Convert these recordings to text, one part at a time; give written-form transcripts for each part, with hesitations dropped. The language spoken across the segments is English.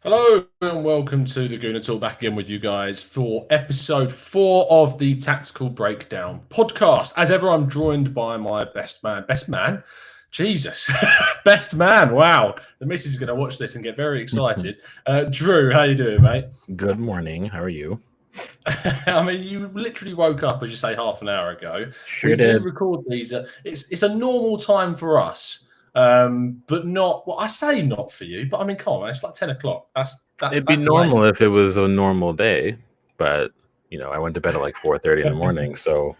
Hello and welcome to the Gooner Talk, back again with you guys for episode 4 of the Tactical Breakdown podcast. As ever, I'm joined by my best man, Jesus, best man. Wow, the missus is going to watch this and get very excited. Drew, how you doing, mate? Good morning. How are you? I mean, you literally woke up, as you say, half an hour ago. Sure we did. do record these. It's a normal time for us. But not, well, I say not for you, but I mean, come on, it's like 10 o'clock. It'd be normal if it was a normal day, but I went to bed at like 4:30 in the morning, so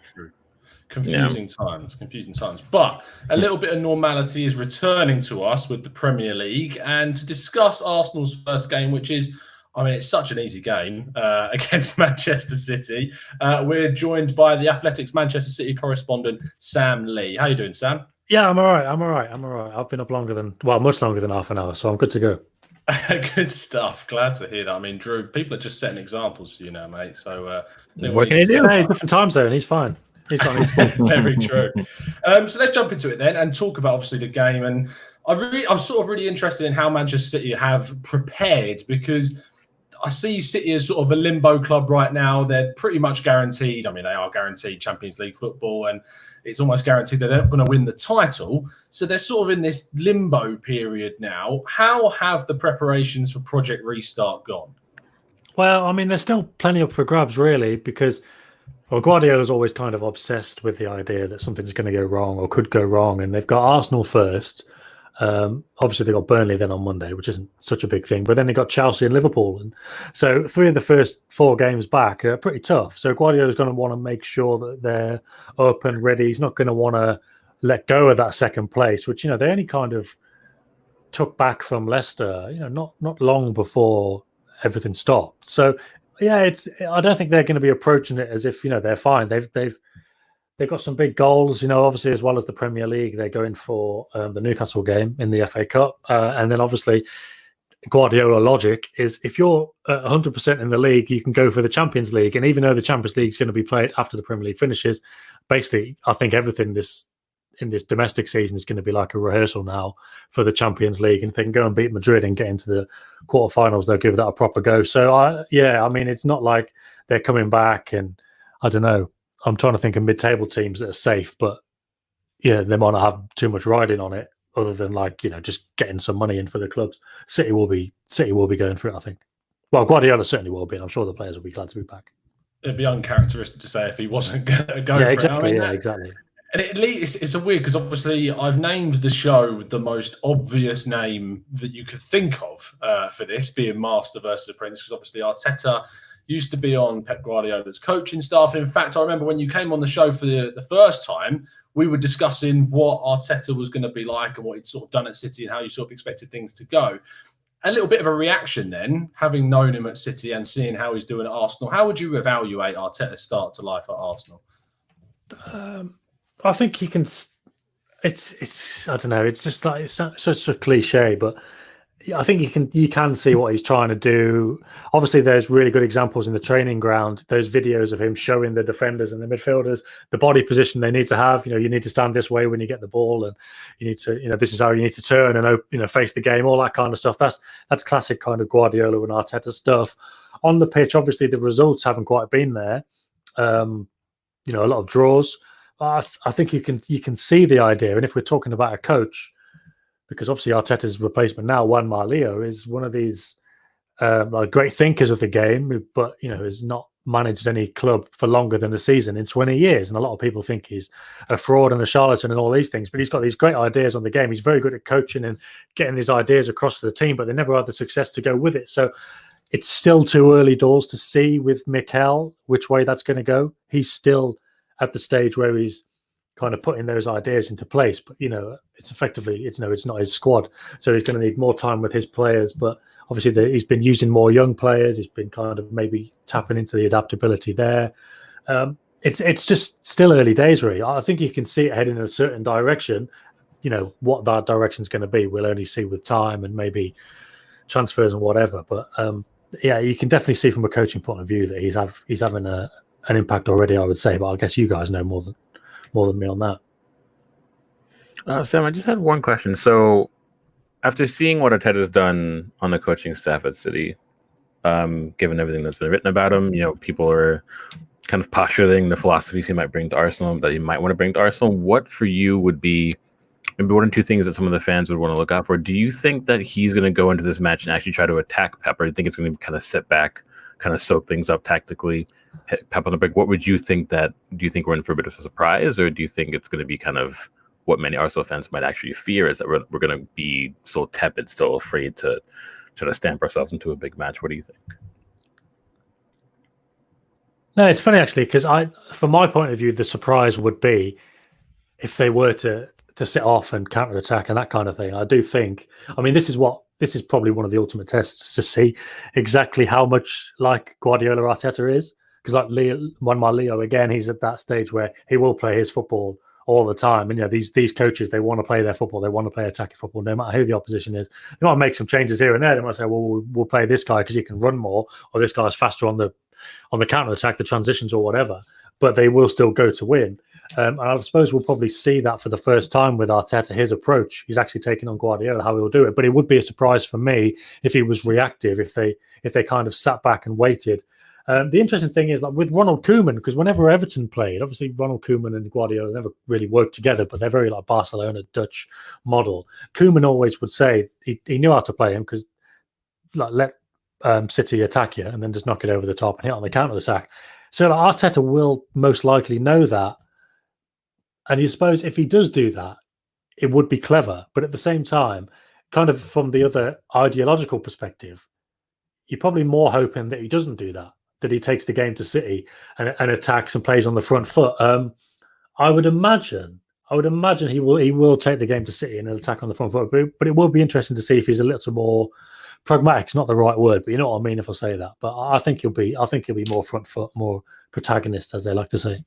confusing times. But a little bit of normality is returning to us with the Premier League, and to discuss Arsenal's first game, which is, I mean, it's such an easy game against Manchester City. We're joined by the Athletics Manchester City correspondent, Sam Lee. How you doing, Sam? Yeah, I'm all right. I've been up much longer than half an hour, so I'm good to go. Good stuff. Glad to hear that. I mean, Drew, people are just setting examples for you now, mate. So what can you do? Hey, different time zone. He's fine. Very true. So let's jump into it then and talk about obviously the game. And I'm sort of really interested in how Manchester City have prepared, because I see City as sort of a limbo club right now. They're pretty much guaranteed. I mean, they are guaranteed Champions League football, and it's almost guaranteed they're not going to win the title. So they're sort of in this limbo period now. How have the preparations for Project Restart gone? Well, I mean, there's still plenty up for grabs, really, because Guardiola's always kind of obsessed with the idea that something's going to go wrong or could go wrong, and they've got Arsenal first. Obviously, they got Burnley then on Monday, which isn't such a big thing. But then they got Chelsea and Liverpool, and so 3 of the first 4 games back are pretty tough. So Guardiola's going to want to make sure that they're up and ready. He's not going to want to let go of that second place, which they only kind of took back from Leicester. Not long before everything stopped. So yeah, I don't think they're going to be approaching it as if they're fine. They've got some big goals, obviously, as well as the Premier League. They're going for the Newcastle game in the FA Cup. And then obviously Guardiola logic is if you're 100% in the league, you can go for the Champions League. And even though the Champions League is going to be played after the Premier League finishes, basically, I think everything in this domestic season is going to be like a rehearsal now for the Champions League. And if they can go and beat Madrid and get into the quarterfinals, they'll give that a proper go. So, I mean, it's not like they're coming back and I don't know. I'm trying to think of mid-table teams that are safe, but they might not have too much riding on it, other than just getting some money in for the clubs. City will be going for it, I think. Well, Guardiola certainly will be, and I'm sure the players will be glad to be back. It'd be uncharacteristic to say if he wasn't going to go. Yeah, for exactly. it. Yeah, exactly. And it's a weird, because obviously I've named the show the most obvious name that you could think of for this, being Master versus Apprentice, because obviously Arteta used to be on Pep Guardiola's coaching staff. In fact, I remember when you came on the show for the first time, we were discussing what Arteta was going to be like and what he'd sort of done at City and how you sort of expected things to go. A little bit of a reaction then, having known him at City and seeing how he's doing at Arsenal. How would you evaluate Arteta's start to life at Arsenal? I think you can. It's I don't know. It's just like it's such a cliche, but I think you can see what he's trying to do. Obviously, there's really good examples in the training ground. Those videos of him showing the defenders and the midfielders the body position they need to have. You need to stand this way when you get the ball, and you need to, this is how you need to turn and face the game. All that kind of stuff. That's classic kind of Guardiola and Arteta stuff. On the pitch, obviously, the results haven't quite been there. A lot of draws. I think you can see the idea. And if we're talking about a coach, because obviously Arteta's replacement now, Juan Marleo, is one of these great thinkers of the game, but has not managed any club for longer than the season in 20 years. And a lot of people think he's a fraud and a charlatan and all these things, but he's got these great ideas on the game. He's very good at coaching and getting these ideas across to the team, but they never had the success to go with it. So it's still too early doors to see with Mikel which way that's going to go. He's still at the stage where he's kind of putting those ideas into place, but it's effectively it's not his squad, so he's going to need more time with his players. But obviously he's been using more young players. He's been kind of maybe tapping into the adaptability there. It's just still early days, really. I think you can see it heading in a certain direction. What that direction is going to be, we'll only see with time and maybe transfers and whatever. But you can definitely see from a coaching point of view that he's having an impact already, I would say. But I guess you guys know more than me on that. Sam, I just had one question. So after seeing what Arteta's done on the coaching staff at City, given everything that's been written about him, people are kind of postulating the philosophies he might bring to Arsenal, that he might want to bring to Arsenal. What for you would be maybe one or two things that some of the fans would want to look out for? Do you think that he's going to go into this match and actually try to attack Pep, or do you think it's going to kind of sit back, kind of soak things up tactically, hit Pep on the break? What would you think do you think we're in for a bit of a surprise, or do you think it's going to be kind of what many Arsenal fans might actually fear, is that we're going to be so tepid, so afraid to try to stamp ourselves into a big match? What do you think? No, it's funny actually, because from my point of view, the surprise would be if they were to sit off and counter attack and that kind of thing. I do think, this is probably one of the ultimate tests to see exactly how much like Guardiola Arteta is. Because like Leo, again, he's at that stage where he will play his football all the time. And these coaches, they want to play their football, they want to play attacking football, no matter who the opposition is. They might make some changes here and there. They might say, well, we'll play this guy because he can run more, or this guy's faster on the counter attack, the transitions or whatever. But they will still go to win. And I suppose we'll probably see that for the first time with Arteta, his approach. He's actually taking on Guardiola, how he'll do it. But it would be a surprise for me if he was reactive, if they kind of sat back and waited. The interesting thing is, like with Ronald Koeman, because whenever Everton played, obviously Ronald Koeman and Guardiola never really worked together, but they're very like Barcelona Dutch model. Koeman always would say he knew how to play him, because like let City attack you and then just knock it over the top and hit on the counter attack. So like, Arteta will most likely know that. And you suppose if he does do that, it would be clever. But at the same time, kind of from the other ideological perspective, you're probably more hoping that he doesn't do that, that he takes the game to City and attacks and plays on the front foot. I would imagine he will take the game to City and attack on the front foot. But it will be interesting to see if he's a little more pragmatic. It's not the right word, but you know what I mean if I say that. But I think he'll be more front foot, more protagonist, as they like to say.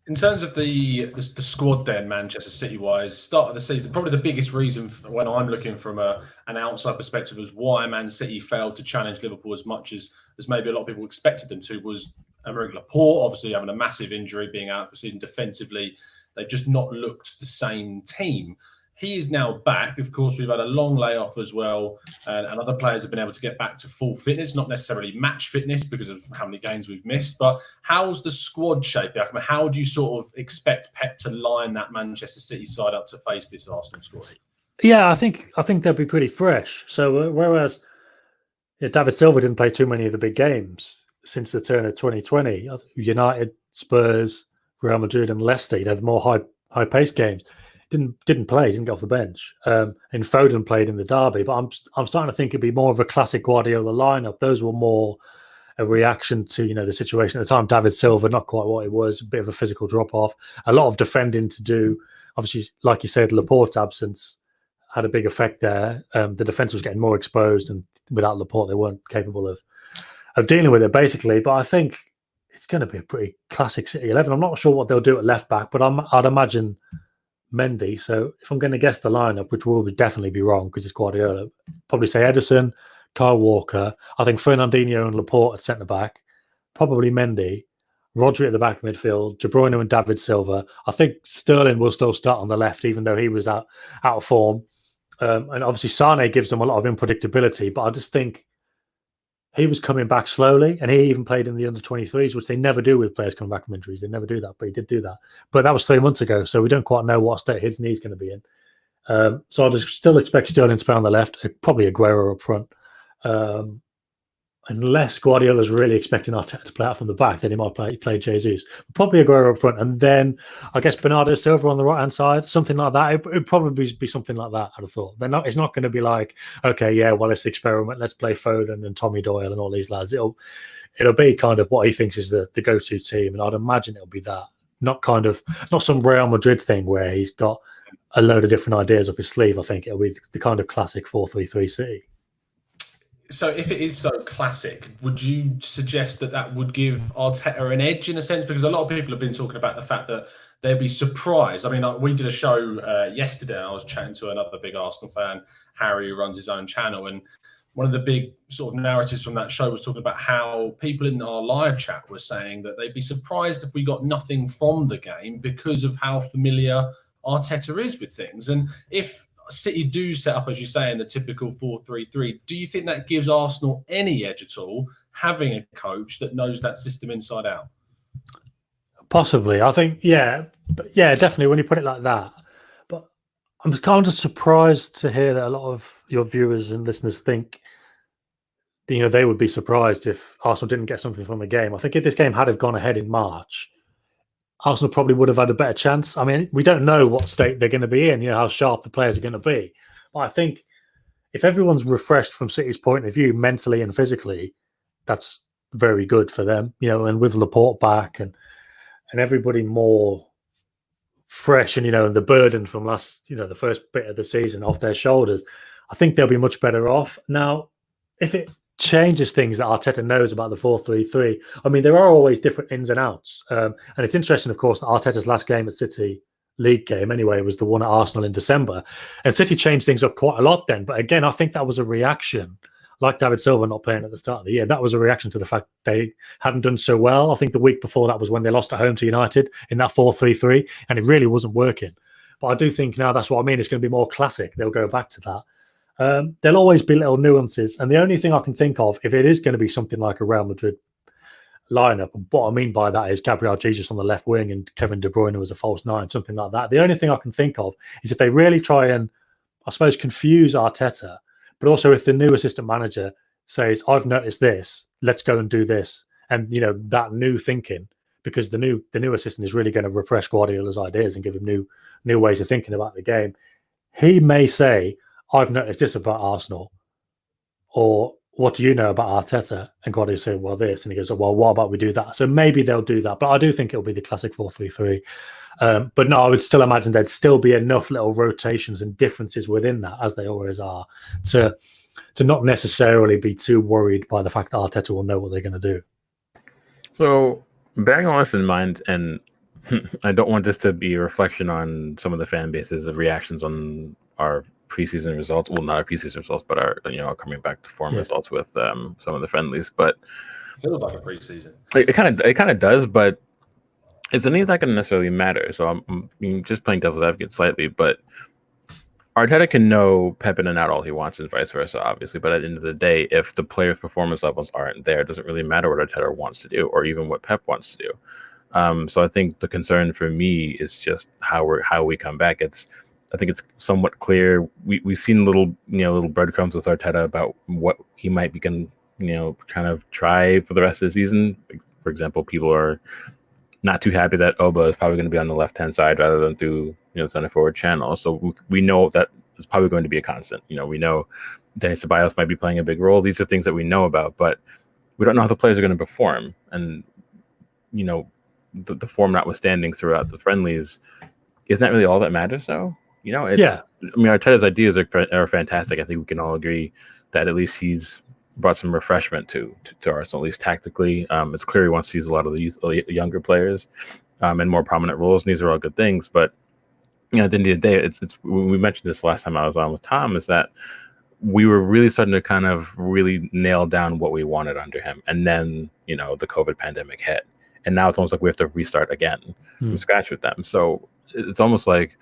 In terms of the squad then, Manchester City-wise, start of the season, probably the biggest reason when I'm looking from an outside perspective was why Man City failed to challenge Liverpool as much as maybe a lot of people expected them to, was Aymeric Laporte, obviously having a massive injury, being out for the season. Defensively, they've just not looked the same team. He is now back. Of course, we've had a long layoff as well, and other players have been able to get back to full fitness, not necessarily match fitness because of how many games we've missed. But how's the squad shaping up? How do you sort of expect Pep to line that Manchester City side up to face this Arsenal squad? Yeah, I think they'll be pretty fresh. So whereas David Silva didn't play too many of the big games since the turn of 2020, United, Spurs, Real Madrid, and Leicester, they had more high-paced games. Didn't play, didn't get off the bench. And Foden played in the derby, but I'm starting to think it'd be more of a classic Guardiola lineup. Those were more a reaction to the situation at the time. David Silva, not quite what it was, a bit of a physical drop off, a lot of defending to do. Obviously, like you said, Laporte's absence had a big effect there. The defense was getting more exposed, and without Laporte, they weren't capable of dealing with it basically. But I think it's going to be a pretty classic City 11. I'm not sure what they'll do at left back, but I'd imagine Mendy. So if I'm going to guess the lineup, which will definitely be wrong because it's Guardiola, probably say Ederson, Kyle Walker. I think Fernandinho and Laporte at centre back. Probably Mendy, Rodri at the back of midfield, De Bruyne and David Silva. I think Sterling will still start on the left, even though he was out of form. And obviously Sane gives them a lot of unpredictability, but I just think he was coming back slowly, and he even played in the under-23s, which they never do with players coming back from injuries. They never do that, but he did do that. But that was 3 months ago, so we don't quite know what state his knee's going to be in. So I still expect Sterling to play on the left, probably Aguero up front. Unless Guardiola's really expecting Arteta to play out from the back, then he might play Jesus. Probably Aguero up front, and then I guess Bernardo Silva on the right-hand side, something like that. It would probably be something like that, I'd have thought. It's not going to be like, okay, yeah, well, let's experiment. Let's play Foden and Tommy Doyle and all these lads. It'll be kind of what he thinks is the go-to team, and I'd imagine it'll be that. Not some Real Madrid thing where he's got a load of different ideas up his sleeve. I think it'll be the kind of classic 4-3-3 City. So if it is so classic, would you suggest that would give Arteta an edge in a sense? Because a lot of people have been talking about the fact that they'd be surprised. I mean, we did a show yesterday. I was chatting to another big Arsenal fan, Harry, who runs his own channel. And one of the big sort of narratives from that show was talking about how people in our live chat were saying that they'd be surprised if we got nothing from the game because of how familiar Arteta is with things. And if City do set up, as you say, in the typical 4-3-3. Do you think that gives Arsenal any edge at all, having a coach that knows that system inside out? Possibly. I think, definitely when you put it like that. But I'm kind of surprised to hear that a lot of your viewers and listeners think, they would be surprised if Arsenal didn't get something from the game. I think if this game had have gone ahead in March, Arsenal probably would have had a better chance. I mean, we don't know what state they're going to be in, how sharp the players are going to be. But I think if everyone's refreshed from City's point of view, mentally and physically, that's very good for them, and with Laporte back and everybody more fresh and, and the burden from the first bit of the season off their shoulders, I think they'll be much better off. Now, if it changes things that Arteta knows about the 4-3-3. I mean, there are always different ins and outs. And it's interesting, of course, that Arteta's last game at City, league game anyway, was the one at Arsenal in December. And City changed things up quite a lot then. But again, I think that was a reaction, like David Silva not playing at the start of the year. That was a reaction to the fact they hadn't done so well. I think the week before that was when they lost at home to United in that 4-3-3, and it really wasn't working. But I do think now that's what I mean. It's going to be more classic. They'll go back to that. There'll always be little nuances. And the only thing I can think of, if it is going to be something like a Real Madrid lineup, and what I mean by that is Gabriel Jesus on the left wing and Kevin De Bruyne as a false nine, something like that. The only thing I can think of is if they really try and, I suppose, confuse Arteta, but also if the new assistant manager says, I've noticed this, let's go and do this. And, that new thinking, because the new assistant is really going to refresh Guardiola's ideas and give him new ways of thinking about the game. He may say, I've noticed this about Arsenal, or what do you know about Arteta? And Guardiola say, well, this. And he goes, well, what about we do that? So maybe they'll do that. But I do think it'll be the classic 4-3-3. But no, I would still imagine there'd still be enough little rotations and differences within that, as they always are, to not necessarily be too worried by the fact that Arteta will know what they're going to do. So bearing all this in mind, and I don't want this to be a reflection on some of the fan bases of reactions on our preseason results. Well, not our preseason results, but our coming back to form results with some of the friendlies. But it feels like a preseason. It kind of does, but it's any of that going to necessarily matter. So I'm just playing devil's advocate slightly, but Arteta can know Pep in and out all he wants and vice versa, obviously. But at the end of the day, if the players' performance levels aren't there, it doesn't really matter what Arteta wants to do or even what Pep wants to do. So I think the concern for me is just how we come back. I think it's somewhat clear. We've seen little breadcrumbs with Arteta about what he might be going to kind of try for the rest of the season. For example, people are not too happy that Oba is probably going to be on the left-hand side rather than through center forward channel. So we know that it's probably going to be a constant. We know Denny Ceballos might be playing a big role. These are things that we know about, but we don't know how the players are going to perform. And the form notwithstanding throughout the friendlies, isn't that really all that matters though? I mean, Arteta's ideas are fantastic. I think we can all agree that at least he's brought some refreshment to Arsenal, at least tactically. It's clear he wants to use a lot of the younger players in more prominent roles, and these are all good things. But at the end of the day, it's we mentioned this last time I was on with Tom, is that we were really starting to kind of really nail down what we wanted under him, and then the COVID pandemic hit, and now it's almost like we have to restart again from scratch with them. So it's almost like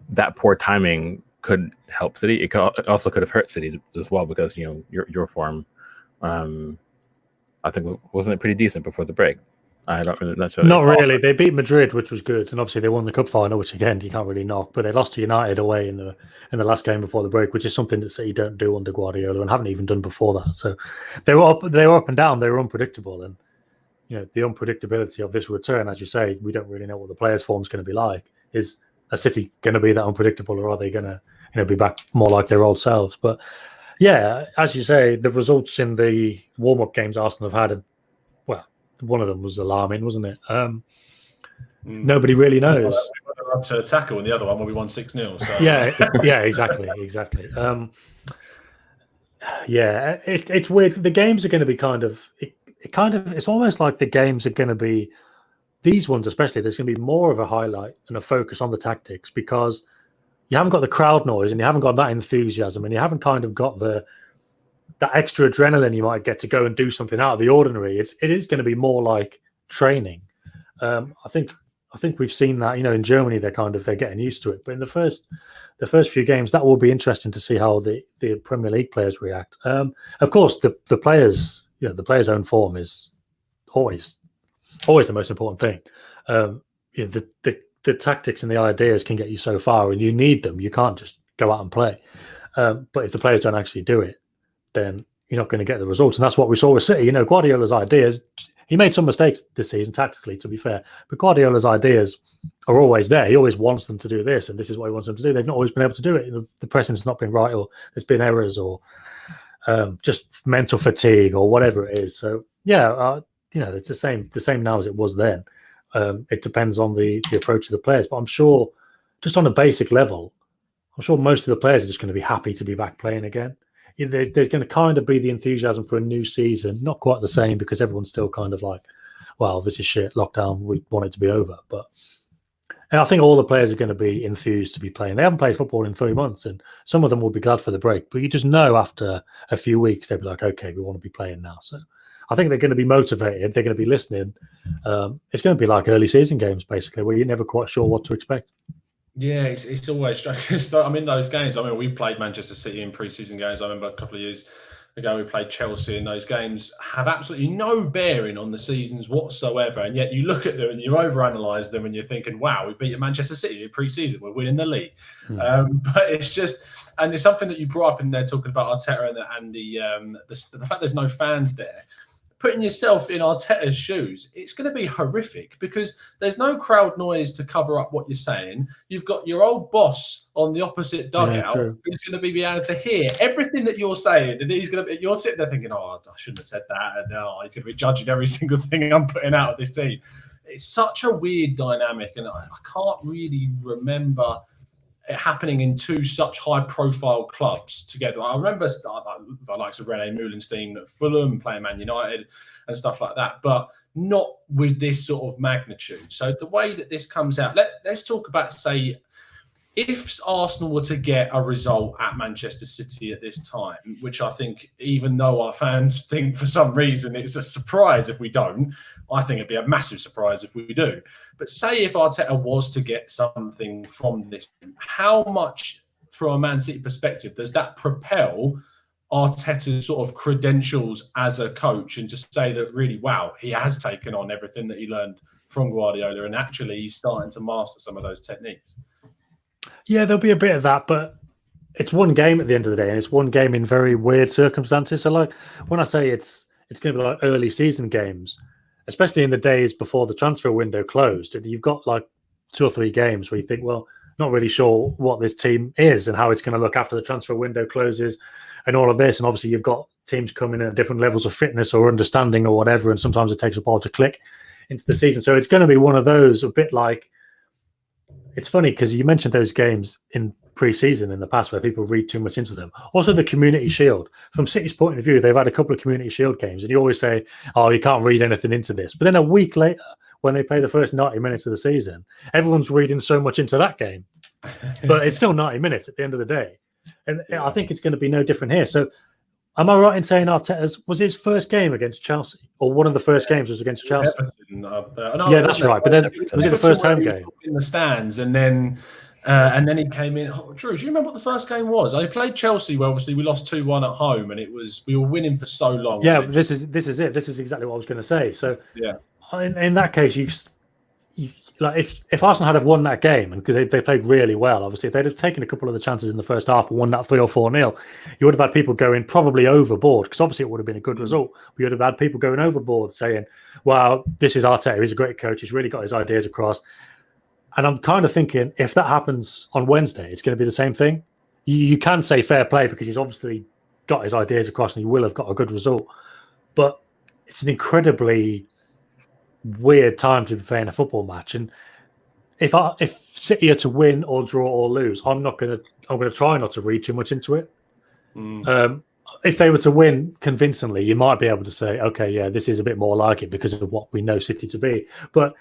that poor timing could help City. It also could have hurt City as well, because your form, I think, wasn't it pretty decent before the break? I don't really necessarily. Not really. They beat Madrid, which was good, and obviously they won the cup final, which again you can't really knock. But they lost to United away in the last game before the break, which is something that City don't do under Guardiola and haven't even done before that. So they were up and down. They were unpredictable, and the unpredictability of this return, as you say, we don't really know what the players' form's going to be like. Is a City going to be that unpredictable, or are they going to be back more like their old selves? But yeah, as you say, the results in the warm-up games Arsenal have had, one of them was alarming, wasn't it? Nobody really knows. We went to tackle in the other one when we won 6-0. So. Yeah, exactly. It's weird. The games are going to be it's almost like the games are going to be, these ones especially, there's going to be more of a highlight and a focus on the tactics, because you haven't got the crowd noise and you haven't got that enthusiasm and you haven't kind of got that extra adrenaline you might get to go and do something out of the ordinary. It is going to be more like training. I think I think we've seen that, in Germany, they're getting used to it. But in the first few games, that will be interesting to see how the Premier League players react. Of course, the players, the players' own form is always the most important thing. The tactics and the ideas can get you so far, and you need them. You can't just go out and play. But if the players don't actually do it, then you're not going to get the results. And that's what we saw with City. Guardiola's ideas, he made some mistakes this season tactically, to be fair, but Guardiola's ideas are always there. He always wants them to do this, and this is what he wants them to do. They've not always been able to do it. The pressing's not been right, or there's been errors, or just mental fatigue, or whatever it is. So it's the same now as it was then. It depends on the approach of the players, but I'm sure, just on a basic level, I'm sure most of the players are just going to be happy to be back playing again. There's going to kind of be the enthusiasm for a new season, not quite the same, because everyone's still kind of like, well, this is shit, lockdown, we want it to be over. But I think all the players are going to be enthused to be playing. They haven't played football in 3 months, and some of them will be glad for the break. But you just know after a few weeks, they'll be like, okay, we want to be playing now. So I think they're going to be motivated. They're going to be listening. It's going to be like early season games, basically, where you're never quite sure what to expect. Yeah, it's always striking. I mean, those games, we played Manchester City in pre-season games. I remember a couple of years ago we played Chelsea, and those games have absolutely no bearing on the seasons whatsoever. And yet you look at them and you overanalyze them and you're thinking, wow, we've beaten Manchester City in pre-season. We're winning the league. But it's just, and it's something that you brought up in there talking about Arteta and the fact there's no fans there. Putting yourself in Arteta's shoes, it's going to be horrific because there's no crowd noise to cover up what you're saying. You've got your old boss on the opposite dugout who's going to be able to hear everything that you're saying, and you're sitting there thinking, "Oh, I shouldn't have said that," and he's going to be judging every single thing I'm putting out of this team. It's such a weird dynamic, and I can't really remember it happening in two such high-profile clubs together. I remember the likes of René Meulenstein at Fulham playing Man United and stuff like that, but not with this sort of magnitude. So the way that this comes out, let's talk about, say, if Arsenal were to get a result at Manchester City at this time, which I think, even though our fans think for some reason it's a surprise if we don't, I think it'd be a massive surprise if we do. But say if Arteta was to get something from this, how much, from a Man City perspective, does that propel Arteta's sort of credentials as a coach, and just say that really, wow, he has taken on everything that he learned from Guardiola, and actually he's starting to master some of those techniques? Yeah, there'll be a bit of that, but it's one game at the end of the day, and it's one game in very weird circumstances. So, like, when I say it's going to be like early season games, especially in the days before the transfer window closed, and you've got like 2 or 3 games where you think, well, not really sure what this team is and how it's going to look after the transfer window closes and all of this. And obviously you've got teams coming in at different levels of fitness or understanding or whatever, and sometimes it takes a while to click into the season. So it's going to be one of those, a bit like, it's funny because you mentioned those games in pre-season in the past where people read too much into them. Also, the Community Shield. From City's point of view, they've had a couple of Community Shield games, and you always say, oh, you can't read anything into this. But then a week later, when they play the first 90 minutes of the season, everyone's reading so much into that game. But it's still 90 minutes at the end of the day. And I think it's going to be no different here. So am I right in saying Arteta's was his first game against Chelsea, or one of the first games was against Chelsea? Yeah, that's right. But then was it the first home game in the stands, and then he came in? Oh, Drew, do you remember what the first game was? I played Chelsea. Well, obviously we lost 2-1 at home, and we were winning for so long. Yeah, this is it. This is exactly what I was going to say. So yeah, in that case, you like if Arsenal had won that game, and because they played really well, obviously if they'd have taken a couple of the chances in the first half and won that 3 or 4-0, you would have had people going probably overboard, because obviously it would have been a good result. But you would have had people going overboard saying, "Well, this is Arteta. He's a great coach. He's really got his ideas across." And I'm kind of thinking, if that happens on Wednesday, it's going to be the same thing. You can say fair play because he's obviously got his ideas across and he will have got a good result. But it's an incredibly weird time to be playing a football match. And if City are to win or draw or lose, I'm going to try not to read too much into it. If they were to win convincingly, you might be able to say, okay, yeah, this is a bit more like it because of what we know City to be. But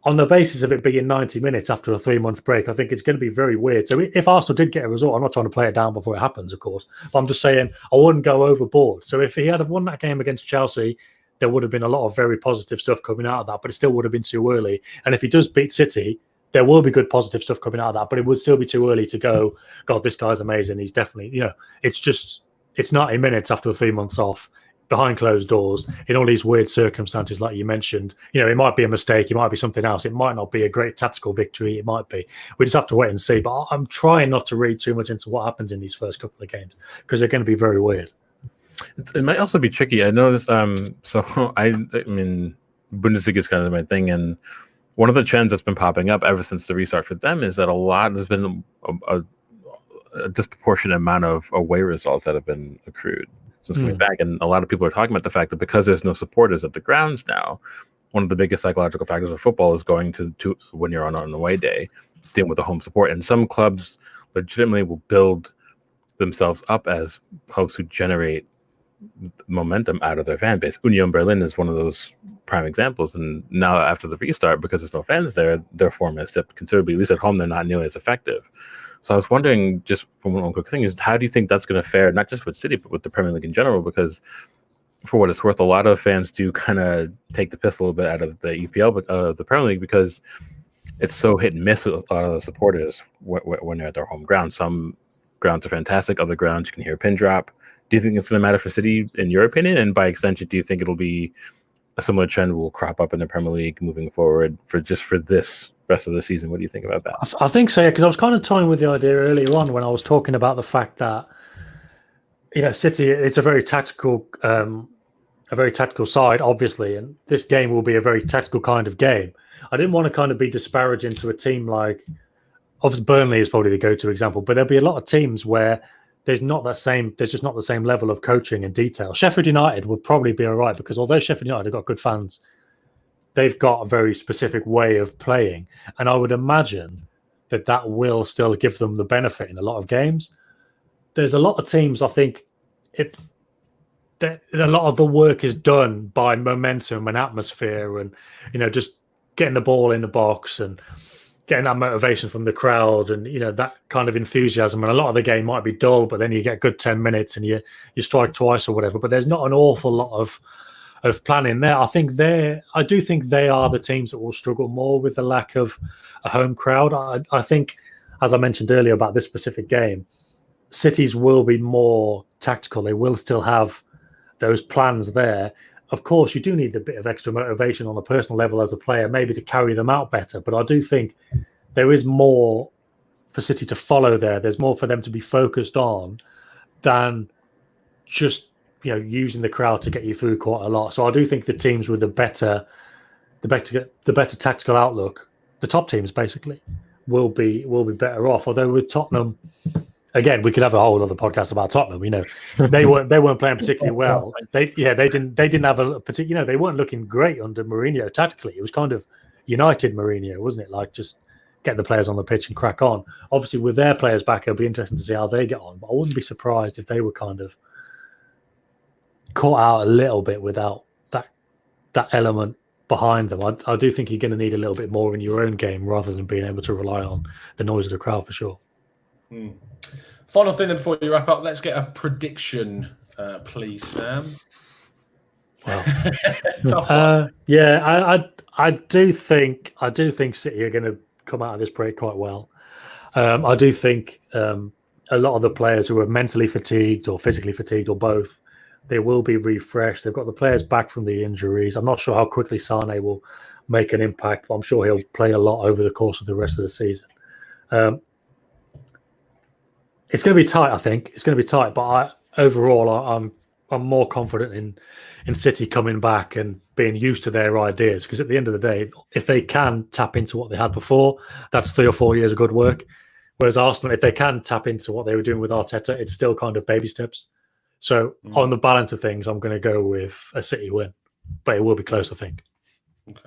on the basis of it being 90 minutes after a 3-month break, I think it's going to be very weird. So if Arsenal did get a result, I'm not trying to play it down before it happens, of course, but I'm just saying I wouldn't go overboard. So if he had won that game against Chelsea, there would have been a lot of very positive stuff coming out of that, but it still would have been too early. And if he does beat City, there will be good positive stuff coming out of that, but it would still be too early to go, God, this guy's amazing. He's definitely, it's 90 minutes after the 3 months off, behind closed doors, in all these weird circumstances, like you mentioned. It might be a mistake, it might be something else, it might not be a great tactical victory, it might be. We just have to wait and see. But I'm trying not to read too much into what happens in these first couple of games, because they're going to be very weird. It might also be tricky. I know this. So I mean, Bundesliga is kind of my thing, and one of the trends that's been popping up ever since the restart for them is that there's been a disproportionate amount of away results that have been accrued since coming back, and a lot of people are talking about the fact that because there's no supporters at the grounds now, one of the biggest psychological factors of football is going to when you're on an away day, dealing with the home support. And some clubs legitimately will build themselves up as clubs who generate momentum out of their fan base. Union Berlin is one of those prime examples, and now after the restart, because there's no fans there, their form has dipped considerably. At least at home, they're not nearly as effective. So I was wondering, just from one quick thing, is how do you think that's going to fare, not just with City, but with the Premier League in general? Because for what it's worth, a lot of fans do kind of take the piss a little bit out of the EPL, the Premier League, because it's so hit and miss with a lot of the supporters when they're at their home ground. Some grounds are fantastic, other grounds you can hear a pin drop. Do you think it's going to matter for City, in your opinion? And by extension, do you think it'll be a similar trend will crop up in the Premier League moving forward for this rest of the season? What do you think about that? I think so, yeah, because I was kind of toying with the idea earlier on when I was talking about the fact that City, it's a very tactical side, obviously, and this game will be a very tactical kind of game. I didn't want to kind of be disparaging to a team like, obviously Burnley is probably the go-to example, but there'll be a lot of teams where there's just not the same level of coaching and detail. Sheffield United would probably be all right, because although Sheffield United have got good fans, they've got a very specific way of playing. And I would imagine that will still give them the benefit in a lot of games. There's a lot of teams, I think, a lot of the work is done by momentum and atmosphere and, just getting the ball in the box and getting that motivation from the crowd and, that kind of enthusiasm. And a lot of the game might be dull, but then you get good 10 minutes and you strike twice or whatever. But there's not an awful lot of planning there. I do think they are the teams that will struggle more with the lack of a home crowd. I think, as I mentioned earlier about this specific game, Cities will be more tactical. They will still have those plans there. Of course, you do need a bit of extra motivation on a personal level as a player, maybe to carry them out better. But I do think there is more for City to follow there. There's more for them to be focused on than just using the crowd to get you through quite a lot. So I do think the teams with the better tactical outlook, the top teams basically, will be better off. Although with Tottenham, again, we could have a whole other podcast about Tottenham. They weren't playing particularly well. They didn't have a particular. They weren't looking great under Mourinho tactically. It was kind of United Mourinho, wasn't it? Like, just get the players on the pitch and crack on. Obviously, with their players back, it'll be interesting to see how they get on. But I wouldn't be surprised if they were kind of caught out a little bit without that element behind them. I do think you're going to need a little bit more in your own game rather than being able to rely on the noise of the crowd, for sure. Final thing before you wrap up, let's get a prediction, please, Sam. Well, I do think City are going to come out of this break quite well. I do think a lot of the players who are mentally fatigued or physically fatigued or both, they will be refreshed. They've got the players back from the injuries. I'm not sure how quickly Sane will make an impact, but I'm sure he'll play a lot over the course of the rest of the season. It's going to be tight, I think. It's going to be tight, but overall, I'm more confident in City coming back and being used to their ideas, because at the end of the day, if they can tap into what they had before, that's 3 or 4 years of good work. Whereas Arsenal, if they can tap into what they were doing with Arteta, it's still kind of baby steps. So on the balance of things, I'm going to go with a City win, but it will be close, I think. Okay.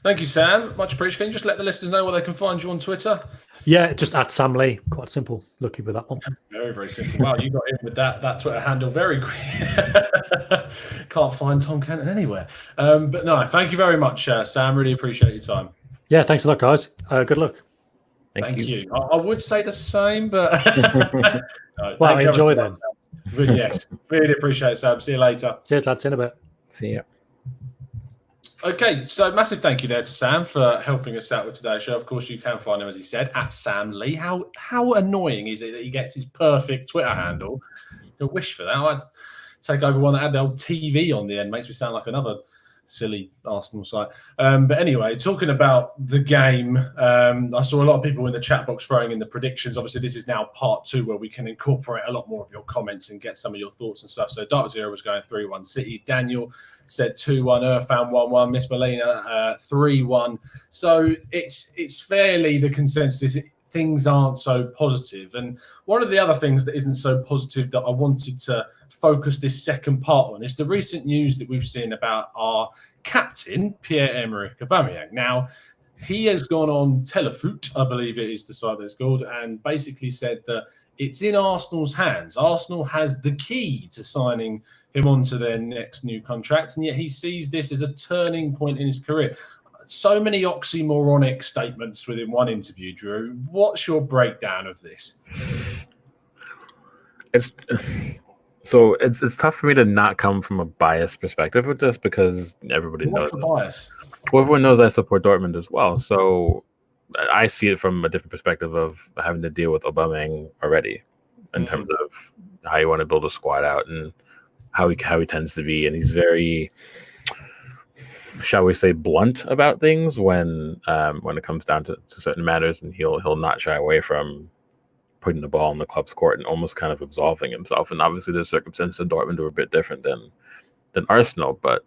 Thank you, Sam. Much appreciated. Can you just let the listeners know where they can find you on Twitter? Yeah, just at Sam Lee. Quite simple. Lucky with that one. Very, very simple. Wow, you got in with that Twitter handle very quick. Can't find Tom Canton anywhere. But no, thank you very much, Sam. Really appreciate your time. Yeah, thanks a lot, guys. Good luck. Thank you. I would say the same, but no, well, enjoy then. Yes, really appreciate it, Sam. See you later. Cheers, lads. In a bit. See ya. Okay, so massive thank you there to Sam for helping us out with today's show. Of course, you can find him, as he said, at Sam Lee. How annoying is it that he gets his perfect Twitter handle? You'll wish for that. I'd take over one that had the old TV on the end. Makes me sound like another silly Arsenal site. But anyway, talking about the game, I saw a lot of people in the chat box throwing in the predictions. Obviously, this is now part 2 where we can incorporate a lot more of your comments and get some of your thoughts and stuff. So Dark Zero was going 3-1 City. Daniel said 2-1. Irfan 1-1. Miss Molina 3-1. So it's fairly the consensus. Things aren't so positive. And one of the other things that isn't so positive that I wanted to focus this second part on is the recent news that we've seen about our captain, Pierre-Emerick Aubameyang. Now, he has gone on Telefoot, I believe it is the site that it's called, and basically said that it's in Arsenal's hands. Arsenal has the key to signing him onto their next new contract, and yet he sees this as a turning point in his career. So many oxymoronic statements within one interview, Drew. What's your breakdown of this? It's tough for me to not come from a biased perspective with this because everybody knows. What's the bias? Well, everyone knows I support Dortmund as well, so I see it from a different perspective of having to deal with Aubameyang already, in terms of how you want to build a squad out and how he tends to be, and he's very, shall we say, blunt about things when it comes down to certain matters, and he'll not shy away from putting the ball in the club's court and almost kind of absolving himself. And obviously the circumstances of Dortmund were a bit different than Arsenal, but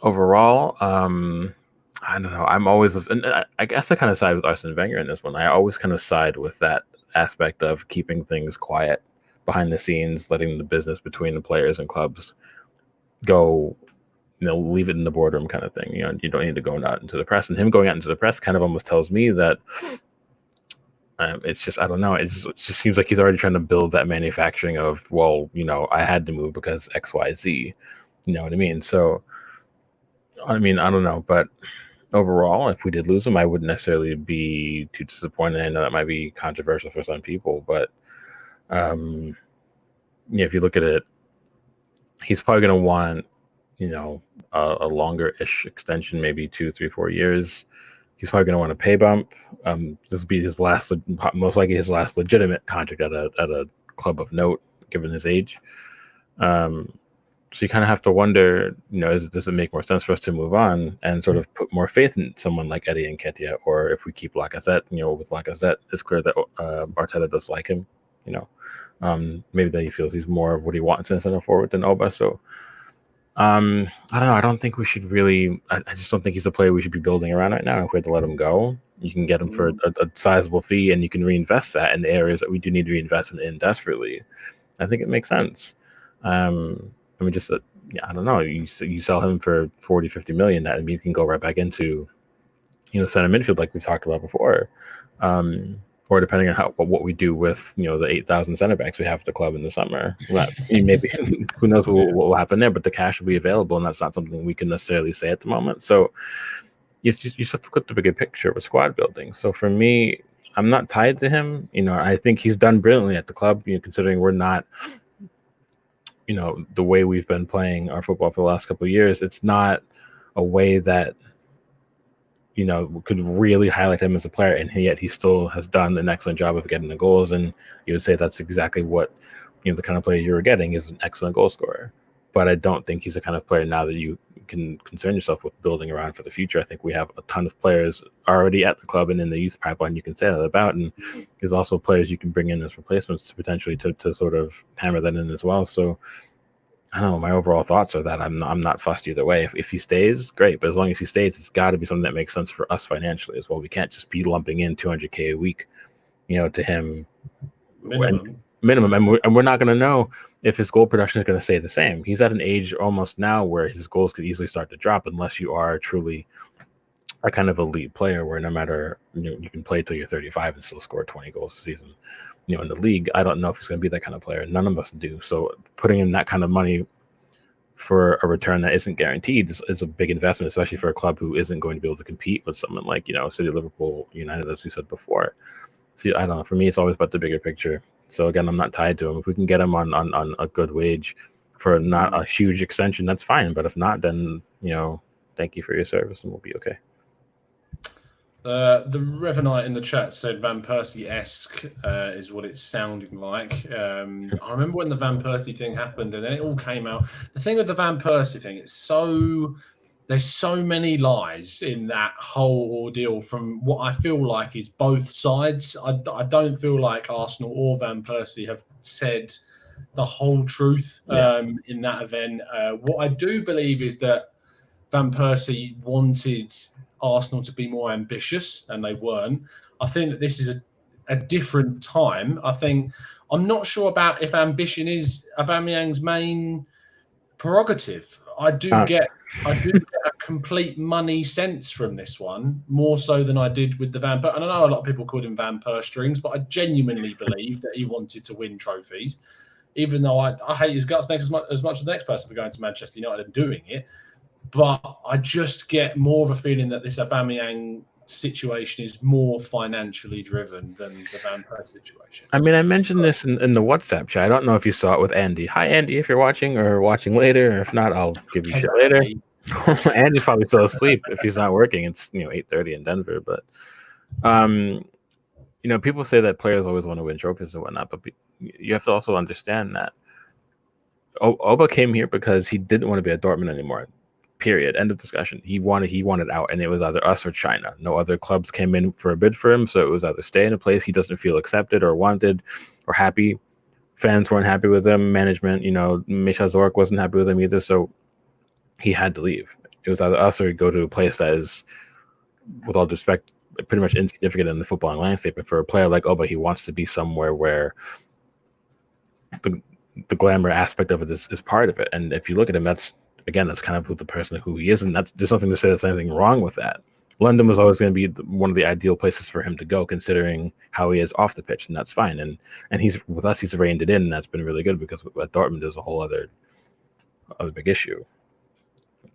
overall, I don't know. I'm always, and I guess I kind of side with Arsene Wenger in this one. I always kind of side with that aspect of keeping things quiet behind the scenes, letting the business between the players and clubs go, leave it in the boardroom kind of thing. You don't need to go out into the press. And him going out into the press kind of almost tells me that it's just, I don't know. It just seems like he's already trying to build that manufacturing of, well, I had to move because X, Y, Z. You know what I mean? So, I don't know. But overall, if we did lose him, I wouldn't necessarily be too disappointed. I know that might be controversial for some people, but if you look at it, he's probably going to want, a longer-ish extension, maybe 2, 3, 4 years. He's probably going to want a pay bump. This will be most likely his last legitimate contract at a club of note, given his age. So you kind of have to wonder, does it make more sense for us to move on and sort of put more faith in someone like Eddie Nketiah, or if we keep Lacazette, with Lacazette, it's clear that Arteta does like him. Maybe that he feels he's more of what he wants in a center forward than Oba. So I don't know. I don't think we should really. I just don't think he's a player we should be building around right now. If we had to let him go, you can get him for a sizable fee, and you can reinvest that in the areas that we do need to reinvest in desperately. I think it makes sense. I don't know. You sell him for 40, 50 million. That means you can go right back into, center midfield like we talked about before. Or depending on what we do with the 8,000 center backs we have at the club in the summer, maybe who knows what will happen there. But the cash will be available, and that's not something we can necessarily say at the moment. So you just have to look at the bigger picture with squad building. So for me, I'm not tied to him. I think he's done brilliantly at the club. Considering we're not, the way we've been playing our football for the last couple of years, it's not a way that could really highlight him as a player, and yet he still has done an excellent job of getting the goals. And you would say that's exactly what the kind of player you were getting is an excellent goal scorer. But I don't think he's the kind of player now that you can concern yourself with building around for the future. I think we have a ton of players already at the club and in the youth pipeline you can say that about, and there's also players you can bring in as replacements to potentially to sort of hammer that in as well. So I don't know. My overall thoughts are that I'm not fussed either way. If he stays, great. But as long as he stays, it's got to be something that makes sense for us financially as well. We can't just be lumping in $200K a week, to him minimum. And we're not going to know if his goal production is going to stay the same. He's at an age almost now where his goals could easily start to drop unless you are truly a kind of elite player where no matter, you can play till you're 35 and still score 20 goals a season. In the league, I don't know if he's going to be that kind of player. None of us do. So putting in that kind of money for a return that isn't guaranteed is a big investment, especially for a club who isn't going to be able to compete with someone like, City, Liverpool, United, as we said before. See, I don't know. For me, it's always about the bigger picture. So again, I'm not tied to him. If we can get him on a good wage for not a huge extension, that's fine. But if not, then, thank you for your service, and we'll be okay. The Revanite in the chat said Van Persie-esque is what it's sounding like. I remember when the Van Persie thing happened, and then it all came out. The thing with the Van Persie thing, there's so many lies in that whole ordeal from what I feel like is both sides. I don't feel like Arsenal or Van Persie have said the whole truth in that event. What I do believe is that Van Persie wanted Arsenal to be more ambitious, and they weren't. I think that this is a different time. I'm not sure about if ambition is Aubameyang's main prerogative. I do get a complete money sense from this one, more so than I did with the Van Persie. And I know a lot of people called him Van Persie strings, but I genuinely believe that he wanted to win trophies, even though I hate his guts as much as the next person for going to Manchester United and doing it. But I just get more of a feeling that this Aubameyang situation is more financially driven than the Van Persie situation. I mean, I mentioned this in the WhatsApp chat. I don't know if you saw it with Andy. Hi, Andy, if you're watching or watching later. If not, I'll give you shit later. Andy's probably still asleep if he's not working. It's 8:30 in Denver. But people say that players always want to win trophies and whatnot. But you have to also understand that Oba came here because he didn't want to be at Dortmund anymore. Period. End of discussion. He wanted out, and it was either us or China. No other clubs came in for a bid for him, so it was either stay in a place he doesn't feel accepted or wanted or happy. Fans weren't happy with him. Management, Misha Zorc wasn't happy with him either, so he had to leave. It was either us or go to a place that is, with all due respect, pretty much insignificant in the footballing landscape. And for a player like Oba, he wants to be somewhere where the glamour aspect of it is part of it. And if you look at him, that's kind of the person who he is, and there's nothing to say there's anything wrong with that. London was always going to be one of the ideal places for him to go, considering how he is off the pitch, and that's fine. And he's with us, he's reined it in, and that's been really good because at Dortmund there's a whole other big issue.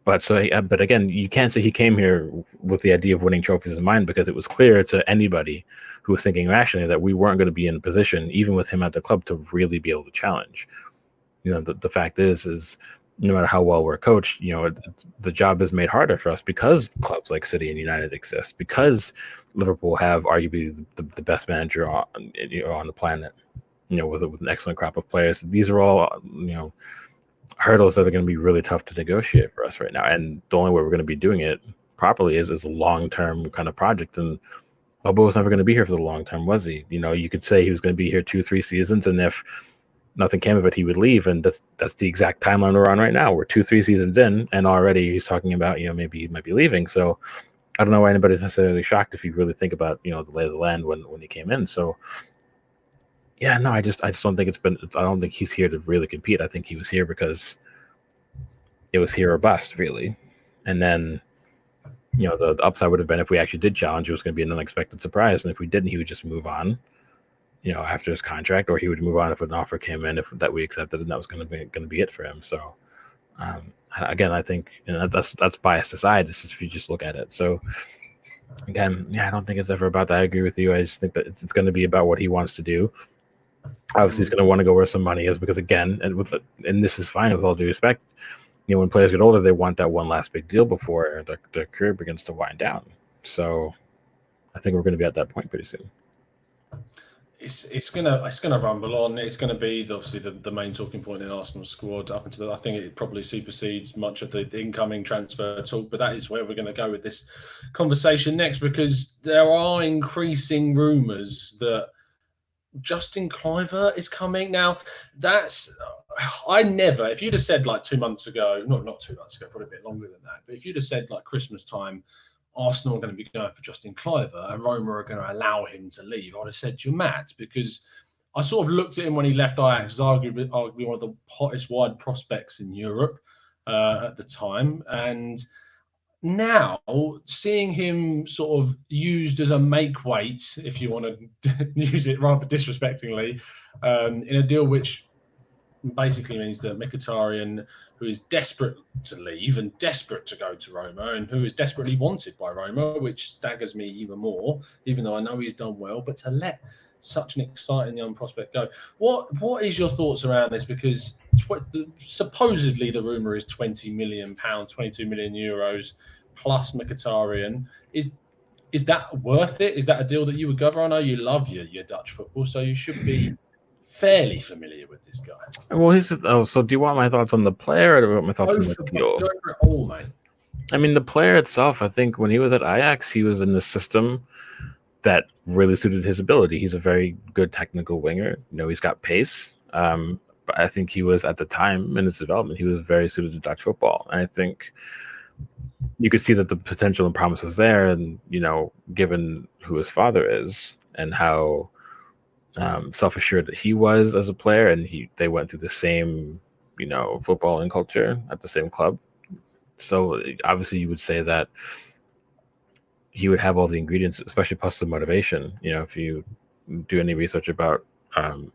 But again, you can't say he came here with the idea of winning trophies in mind, because it was clear to anybody who was thinking rationally that we weren't going to be in a position, even with him at the club, to really be able to challenge. The fact is no matter how well we're coached, the job is made harder for us because clubs like City and United exist, because Liverpool have arguably the best manager on the planet, with an excellent crop of players. These are all, hurdles that are going to be really tough to negotiate for us right now. And the only way we're going to be doing it properly is a long-term kind of project. And Obo was never going to be here for the long term, was he? You could say he was going to be here 2-3 seasons, and if nothing came of it, he would leave. And that's the exact timeline we're on right now. We're 2-3 seasons in, and already he's talking about, maybe he might be leaving. So I don't know why anybody's necessarily shocked if you really think about, the lay of the land when he came in. So yeah, no, I just don't think I don't think he's here to really compete. I think he was here because it was here or bust, really. And then, the upside would have been if we actually did challenge, it was going to be an unexpected surprise. And if we didn't, he would just move on, after his contract, or he would move on if an offer came in that we accepted, and that was going to be it for him. So again, I think that's biased aside. It's just if you just look at it. So again, I don't think it's ever about that. I agree with you. I just think that it's going to be about what he wants to do. Obviously, he's going to want to go where some money is, because again, and this is fine with all due respect, when players get older, they want that one last big deal before their career begins to wind down. So I think we're going to be at that point pretty soon. It's gonna rumble on. It's gonna be obviously the main talking point in Arsenal's squad up until I think it probably supersedes much of the incoming transfer talk. But that is where we're going to go with this conversation next, because there are increasing rumours that Justin Kluivert is coming. Now, if you'd have said like 2 months ago, not 2 months ago, probably a bit longer than that, but if you'd have said like Christmas time, Arsenal are going to be going for Justin Kluivert and Roma are going to allow him to leave, I'd have said you're mad, because I sort of looked at him when he left Ajax as arguably one of the hottest wide prospects in Europe at the time. And now seeing him sort of used as a make weight, if you want to use it rather disrespectingly, in a deal which basically means that Mkhitaryan, who is desperate to leave and desperate to go to Roma, and who is desperately wanted by Roma, which staggers me even more, even though I know he's done well, but to let such an exciting young prospect go. What is your thoughts around this? Because supposedly the rumor is £20 million, €22 million plus Mkhitaryan. Is that worth it? Is that a deal that you would go for? I know you love your Dutch football, so you should be fairly familiar with this guy. Well, so do you want my thoughts on the player, or do you want my thoughts on the deal? Go for it all, mate. I mean, the player itself, I think when he was at Ajax, he was in the system that really suited his ability. He's a very good technical winger. He's got pace. But I think he was, at the time in his development, he was very suited to Dutch football. And I think you could see that the potential and promise was there. And, given who his father is and how self-assured that he was as a player, and they went through the same, football and culture at the same club. So obviously you would say that he would have all the ingredients, especially plus the motivation. If you do any research about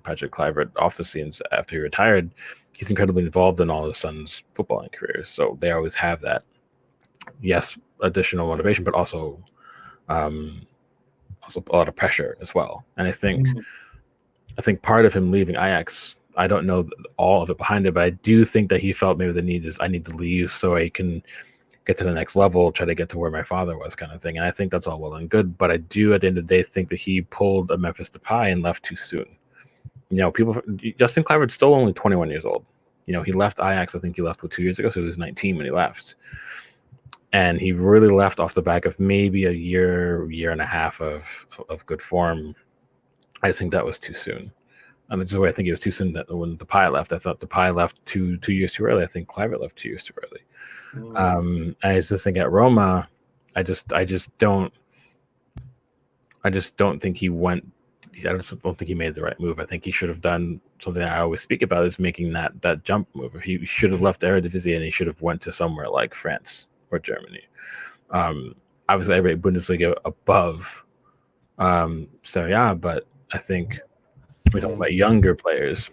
Patrick Kluivert off the scenes after he retired, he's incredibly involved in all his son's footballing careers. So they always have that, yes, additional motivation, but also a lot of pressure as well. And I think part of him leaving Ajax, I don't know all of it behind it, but I do think that he felt maybe the need is, I need to leave so I can get to the next level, try to get to where my father was, kind of thing. And I think that's all well and good, but I do at the end of the day think that he pulled a Memphis Depay and left too soon. Justin Kluivert's still only 21 years old. He left Ajax, I think he left 2 years ago, so he was 19 when he left. And he really left off the back of maybe a year and a half of good form. I just think that was too soon. And this is why I think it was too soon that when Depay left. I thought Depay left 2 years too early. I think Kluivert left 2 years too early. I just think at Roma, I just don't think he went. I just don't think he made the right move. I think he should have done something that I always speak about, is making that jump move. He should have left Eredivisie and he should have went to somewhere like France or Germany. Obviously, I rate Bundesliga above Serie A, but I think we're talking about younger players,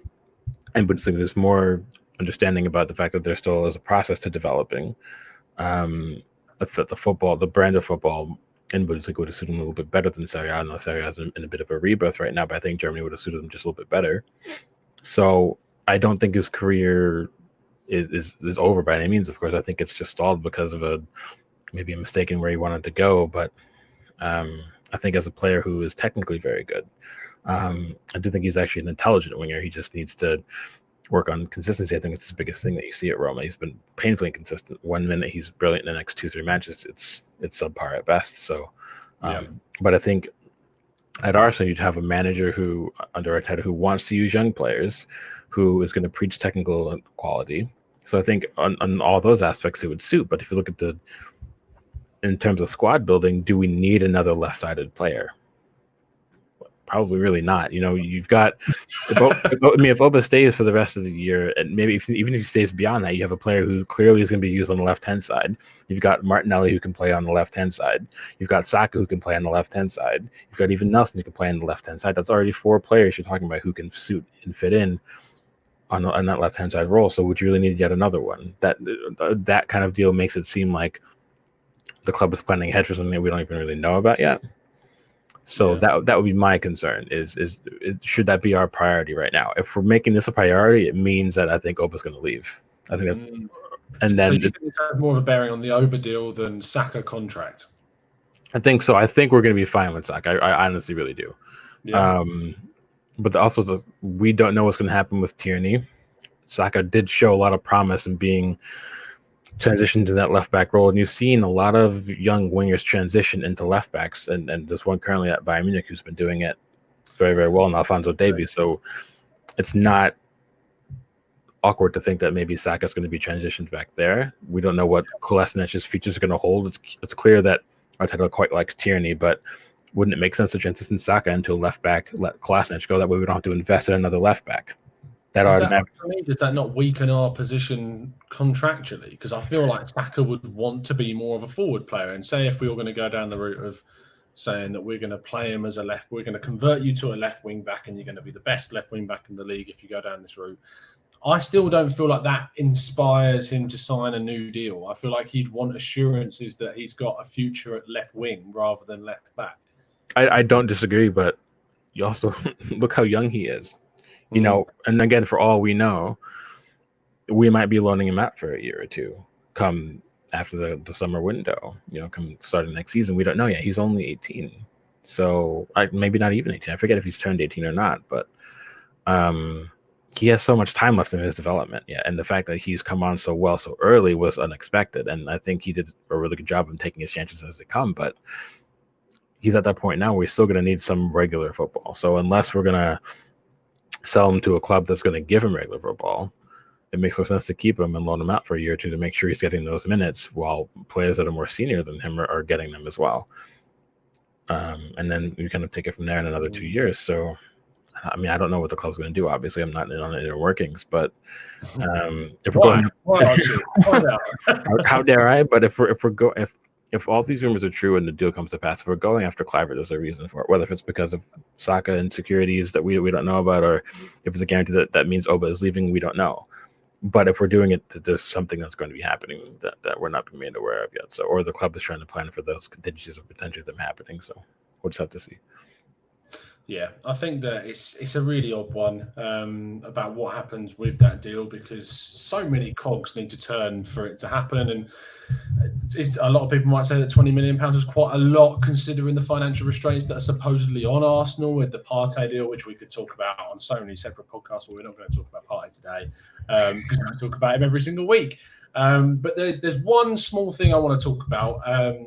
and Bundesliga, there's more understanding about the fact that there still is a process to developing. The brand of football in Bundesliga would have suited him a little bit better than Serie A. I know Serie A is in a bit of a rebirth right now, but I think Germany would have suited him just a little bit better. So I don't think his career is over by any means. Of course, I think it's just stalled because of maybe a mistake in where he wanted to go. But I think as a player who is technically very good, I do think he's actually an intelligent winger. He just needs to work on consistency. I think it's his biggest thing that you see at Roma. He's been painfully inconsistent. 1 minute he's brilliant, in the next 2-3 matches it's subpar at best. So, but I think at Arsenal you'd have a manager who, under Arteta, who wants to use young players, who is going to preach technical quality. So I think on all those aspects it would suit. But if you look at in terms of squad building, do we need another left-sided player? Probably really not. You've got if Oba stays for the rest of the year, and maybe even if he stays beyond that, you have a player who clearly is going to be used on the left-hand side. You've got Martinelli who can play on the left-hand side. You've got Saka who can play on the left-hand side. You've got even Nelson who can play on the left-hand side. That's already 4 players you're talking about who can suit and fit in on that left-hand side role. So would you really need yet another one? That kind of deal makes it seem like the club is planning ahead for something that we don't even really know about yet. So that would be my concern, is should that be our priority right now? If we're making this a priority, it means that I think Oba's going to leave. I think that's and then so you think it has more of a bearing on the Oba deal than Saka contract? I think so. I think we're going to be fine with Saka. I honestly really do. Yeah. But also we don't know what's going to happen with Tierney. Saka did show a lot of promise in being transition to that left back role, and you've seen a lot of young wingers transition into left backs, and there's one currently at Bayern Munich who's been doing it very, very well, and Alphonso Davies. So it's not awkward to think that maybe Saka's going to be transitioned back there. We don't know what Kolasinic's features are going to hold. It's clear that Arteta quite likes Tierney, but wouldn't it make sense to transition Saka into a left back, let Kolasinac go? That way we don't have to invest in another left back. Does that not weaken our position contractually? Because I feel like Saka would want to be more of a forward player. And say if we were going to go down the route of saying that we're going to play him as a left, we're going to convert you to a left wing back, and you're going to be the best left wing back in the league if you go down this route. I still don't feel like that inspires him to sign a new deal. I feel like he'd want assurances that he's got a future at left wing rather than left back. I don't disagree, but you also look how young he is. You know, and again, for all we know, we might be loaning him out for a year or two come after the summer window, you know, come starting next season. We don't know yet. He's only 18. So maybe not even 18. I forget if he's turned 18 or not, but he has so much time left in his development. Yeah. And the fact that he's come on so well so early was unexpected. And I think he did a really good job of taking his chances as they come, but he's at that point now where we're still going to need some regular football. So unless we're going to sell him to a club that's going to give him regular football, it makes more sense to keep him and loan him out for a year or two to make sure he's getting those minutes while players that are more senior than him are getting them as well. And then we kind of take it from there in another 2 years. So, I mean, I don't know what the club's going to do. Obviously, I'm not in on the inner workings, but if we're going, how dare I? But if all these rumors are true and the deal comes to pass, if we're going after Kluivert, there's a reason for it. Whether if it's because of Saka insecurities that we don't know about, or if it's a guarantee that means Oba is leaving, we don't know. But if we're doing it, there's something that's going to be happening that we're not being made aware of yet. So, or the club is trying to plan for those contingencies of potentially them happening. So we'll just have to see. Yeah, I think that it's a really odd one about what happens with that deal, because so many cogs need to turn for it to happen. And a lot of people might say that £20 million is quite a lot considering the financial restraints that are supposedly on Arsenal with the Partey deal, which we could talk about on so many separate podcasts, but we're not going to talk about Partey today because we talk about him every single week. But there's one small thing I want to talk about,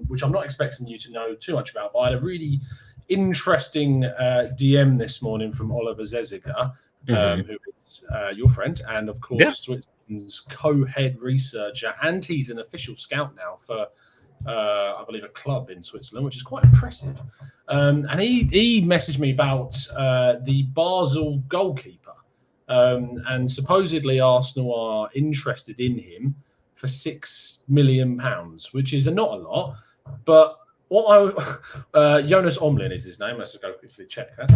which I'm not expecting you to know too much about, but I had a really interesting DM this morning from Oliver Zeziger, who is your friend and, of course, Switzerland's co-head researcher, and he's an official scout now for, I believe, a club in Switzerland, which is quite impressive. And he messaged me about the Basel goalkeeper, and supposedly Arsenal are interested in him for £6 million, which is not a lot, but Jonas Omlin is his name. Let's go quickly check that.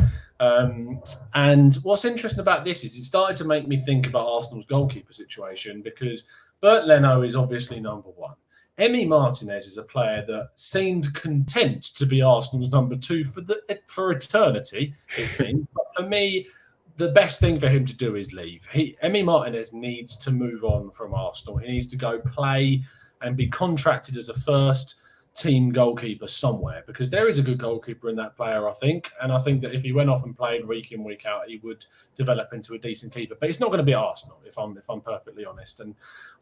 And what's interesting about this is it started to make me think about Arsenal's goalkeeper situation, because Bert Leno is obviously number one. Emi Martinez is a player that seemed content to be Arsenal's number two for eternity, it seemed. But for me, the best thing for him to do is leave. Emi Martinez needs to move on from Arsenal. He needs to go play and be contracted as a first team goalkeeper somewhere, because there is a good goalkeeper in that player, I think. And I think that if he went off and played week in, week out, he would develop into a decent keeper. But it's not going to be Arsenal, if I'm perfectly honest. And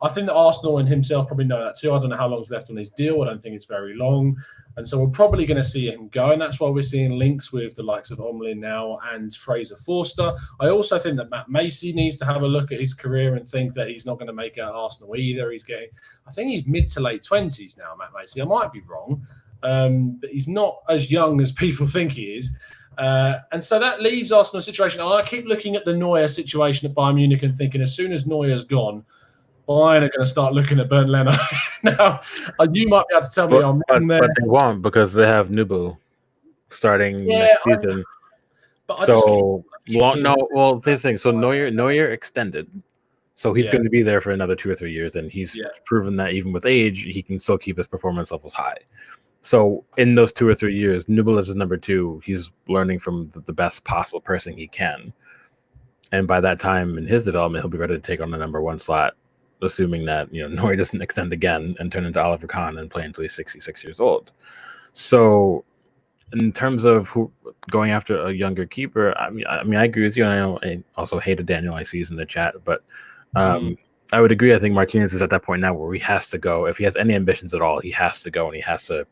I think that Arsenal and himself probably know that too. I don't know how long's left on his deal. I don't think it's very long. And so we're probably going to see him go. And that's why we're seeing links with the likes of Omlin now and Fraser Forster. I also think that Matt Macy needs to have a look at his career and think that he's not going to make it at Arsenal either. I think he's mid to late 20s now, Matt Macy. I might be wrong, but he's not as young as people think he is. And so that leaves Arsenal in a situation. I keep looking at the Neuer situation at Bayern Munich and thinking, as soon as Neuer's gone, Bayern are going to start looking at Bernd Leno. Now, you might be able to tell me I'm wrong there. But they won't, because they have Nubel starting next season. This thing. So Neuer extended. So he's going to be there for another 2 or 3 years, and he's proven that even with age, he can still keep his performance levels high. So in those 2 or 3 years, Nubel is his number two. He's learning from the best possible person he can. And by that time in his development, he'll be ready to take on the number one slot, assuming that Neuer doesn't extend again and turn into Oliver Kahn and play until he's 66 years old. So in terms of going after a younger keeper, I mean, I agree with you. And I also hated Daniel ICs in the chat, but I would agree. I think Martinez is at that point now where he has to go. If he has any ambitions at all, he has to go, and he has to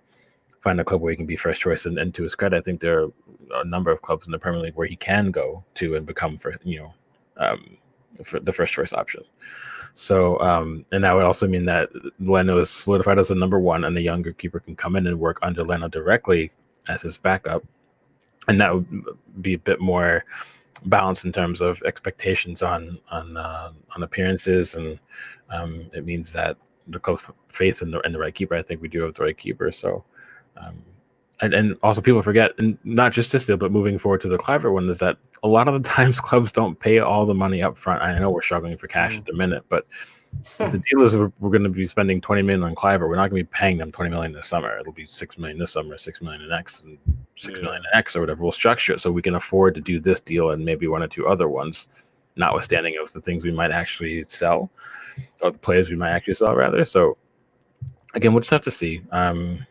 find a club where he can be first choice. And to his credit, I think there are a number of clubs in the Premier League where he can go to and become for the first choice option. So, and that would also mean that Leno is solidified as the number one, and the younger keeper can come in and work under Leno directly as his backup. And that would be a bit more balanced in terms of expectations on appearances. And it means that the club's faith in the right keeper, I think we do have the right keeper. So, and also people forget, and not just this deal, but moving forward to the Kluivert one, is that a lot of the times clubs don't pay all the money up front. I know we're struggling for cash at the minute, but If the deal is we're going to be spending 20 million on Kluivert, we're not going to be paying them 20 million this summer. It'll be 6 million this summer, 6 million in X, and 6 million in X or whatever. We'll structure it so we can afford to do this deal and maybe one or two other ones, notwithstanding of the things we might actually sell, or the players we might actually sell, rather. So again, we'll just have to see. And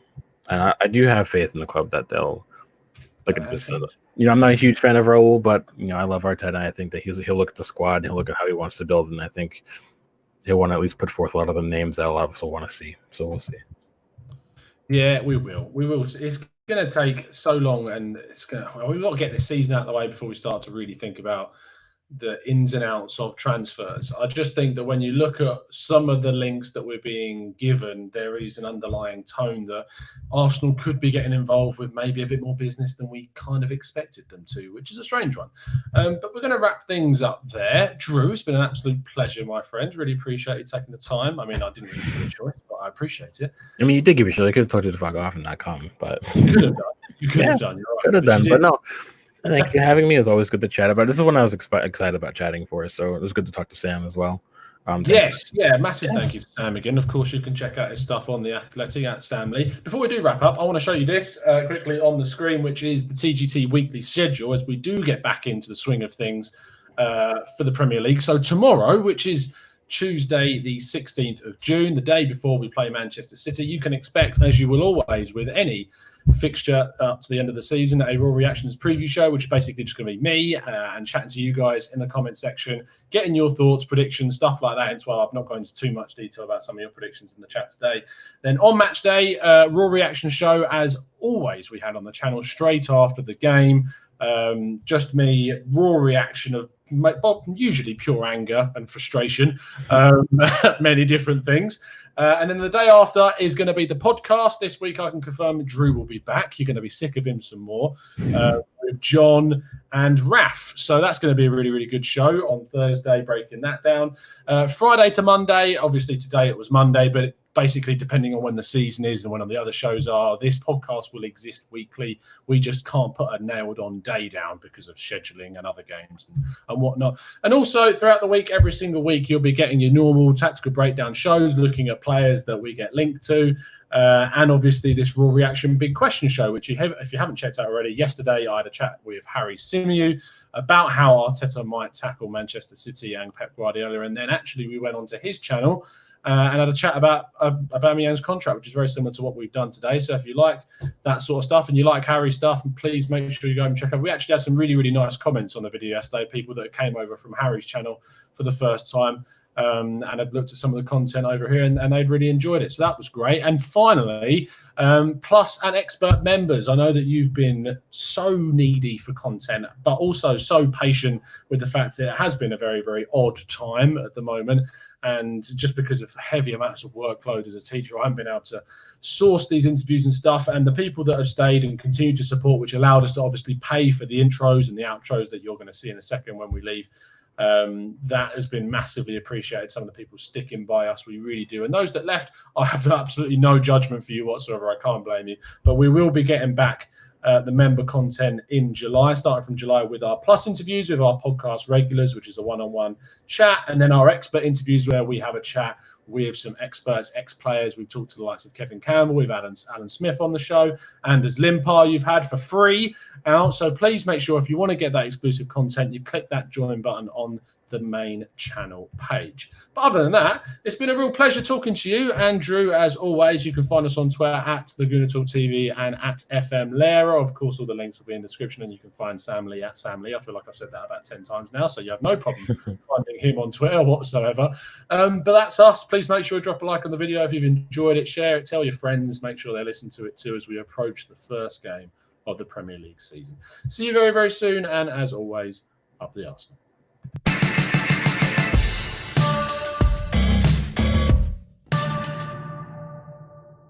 I do have faith in the club that they'll look at this. I'm not a huge fan of Raul, but I love Arteta. I think that he'll look at the squad, he'll look at how he wants to build, and I think he'll want to at least put forth a lot of the names that a lot of us will want to see. So we'll see. Yeah, we will. It's going to take so long, and we've got to get this season out of the way before we start to really think about the ins and outs of transfers. I just think that when you look at some of the links that we're being given, there is an underlying tone that Arsenal could be getting involved with maybe a bit more business than we kind of expected them to, which is a strange one. But we're going to wrap things up there. Drew, it's been an absolute pleasure, my friend. Really appreciate you taking the time. I mean, I didn't really give you a choice, but I appreciate it. I mean, you did give me a choice. I could have told you to fuck off and not come, but you could have done. You could have done. You're right. Could have done, but no. Thank you for having me. It's always good to chat about. This is one I was excited about chatting for, so it was good to talk to Sam as well. Massive thank you to Sam again. Of course, you can check out his stuff on The Athletic at Sam Lee. Before we do wrap up, I want to show you this quickly on the screen, which is the TGT weekly schedule as we do get back into the swing of things for the Premier League. So tomorrow, which is Tuesday, the 16th of June, the day before we play Manchester City, you can expect, as you will always with any fixture up to the end of the season, a Raw Reactions preview show, which is basically just going to be me and chatting to you guys in the comment section, getting your thoughts, predictions, stuff like that. Hence why I've not gone into too much detail about some of your predictions in the chat today. Then on match day, Raw Reaction show, as always, we had on the channel straight after the game. Just me, raw reaction of usually pure anger and frustration, many different things. And then the day after is going to be the podcast. This week, I can confirm Drew will be back. You're going to be sick of him some more with John and Raph. So that's going to be a really, really good show on Thursday, breaking that down. Friday to Monday. Obviously, today it was Monday, but basically, depending on when the season is and when the other shows are, this podcast will exist weekly. We just can't put a nailed-on day down because of scheduling and other games and whatnot. And also, throughout the week, every single week, you'll be getting your normal tactical breakdown shows, looking at players that we get linked to. And obviously, this Raw Reaction Big Question show, which if you haven't checked out already, yesterday I had a chat with Harry Symeou about how Arteta might tackle Manchester City and Pep Guardiola. And then actually we went onto his channel and had a chat about Aubameyang's contract, which is very similar to what we've done today. So if you like that sort of stuff and you like Harry's stuff, please make sure you go and check out. We actually had some really, really nice comments on the video yesterday, people that came over from Harry's channel for the first time and had looked at some of the content over here and they'd really enjoyed it. So that was great. And finally, Plus and Expert members. I know that you've been so needy for content, but also so patient with the fact that it has been a very, very odd time at the moment. And just because of heavy amounts of workload as a teacher, I haven't been able to source these interviews and stuff. And the people that have stayed and continue to support, which allowed us to obviously pay for the intros and the outros that you're going to see in a second when we leave, that has been massively appreciated. Some of the people sticking by us, we really do. And those that left, I have absolutely no judgment for you whatsoever. I can't blame you. But we will be getting back the member content in July, starting from July with our Plus interviews with our podcast regulars, which is a one-on-one chat, and then our expert interviews where we have a chat with some experts, ex-players. We've talked to the likes of Kevin Campbell, we've had Alan Smith on the show, and as Limpar you've had for free out. So please make sure if you want to get that exclusive content, you click that join button on the main channel page. But other than that, it's been a real pleasure talking to you. Andrew, as always, you can find us on Twitter at Laguna Talk TV and at FM Lera. Of course, all the links will be in the description, and you can find Sam Lee at Sam Lee. I feel like I've said that about 10 times now, so you have no problem finding him on Twitter whatsoever. But that's us. Please make sure you drop a like on the video if you've enjoyed it, share it, tell your friends, make sure they listen to it too as we approach the first game of the Premier League season. See you very, very soon, and as always, up the Arsenal.